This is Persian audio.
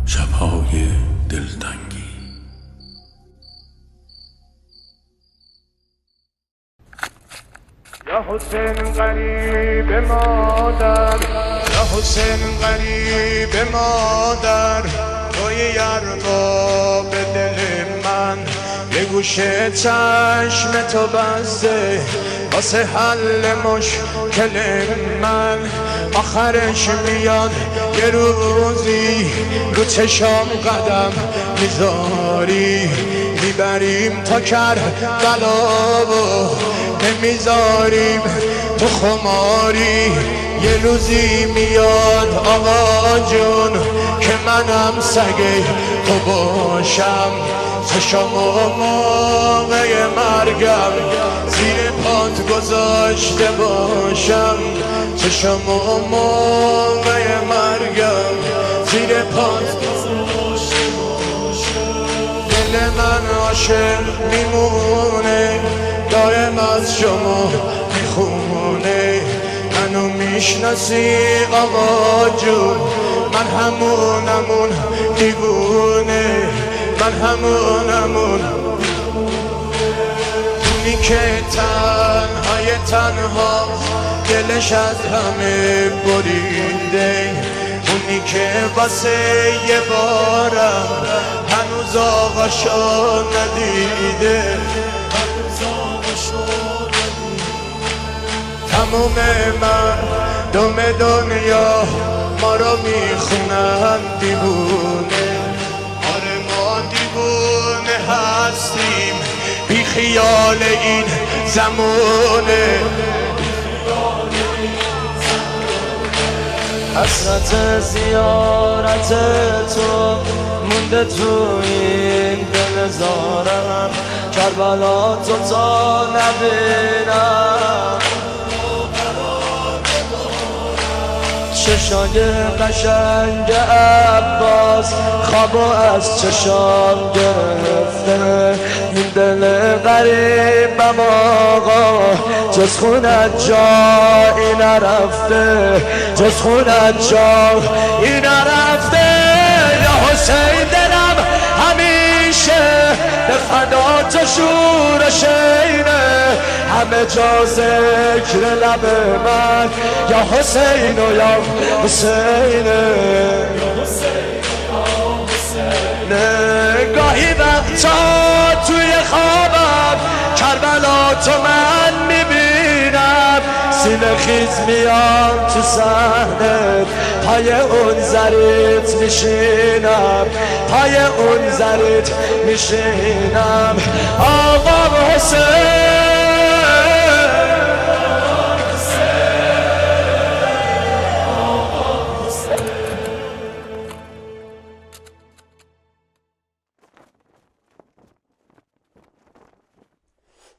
شب‌های دلتنگی. یا حسین غریب مادر، یا حسین غریب مادر، توی یرما به دل من یه گوشه چشم تو بسته واسه حل مشکل من. آخرش میاد یه روزی رو چشام قدم میذاری، میبریم تا کربلا و نمیذاریم تو خماری. یه روزی میاد آقا جون که منم سگه تو باشم، چشم و موقع مرگم زیر پات گذاشته باشم، چشم و موقع مرگم زیر پات گذاشته باشم. دل من عاشق میمونه، دائم از شما میخونه. منو میشناسی آقا جون، من همون دیوونه، من همون اونی که تنها دلش از همه بریده، اونی که واسه یه بارم هنوز آقاشو ندیده. تموم مردم دنیا ما رو میخونن دیوونه. آره ما دیوونه هستیم، بی خیال این زمونه. حسرت زیارت تو مونده تو این دل زارم، کربلا تو تا نبینم. چشای قشنگ عباس خوابو از چشام گرفته، این دل غریبم آقا جز خونت جایی نرفته، جز خونت جایی نرفته. یا حسین دلم همیشه به فدا تو شور شینه، همه جا ذکر لب من یا حسین و یا حسینه. گاهی وقتا توی خوابم کربلا تو من میبینم، سینه خیز میام تو صحنه، پای اون زریت میشینم، پای اون زریت میشینم. آقا حسین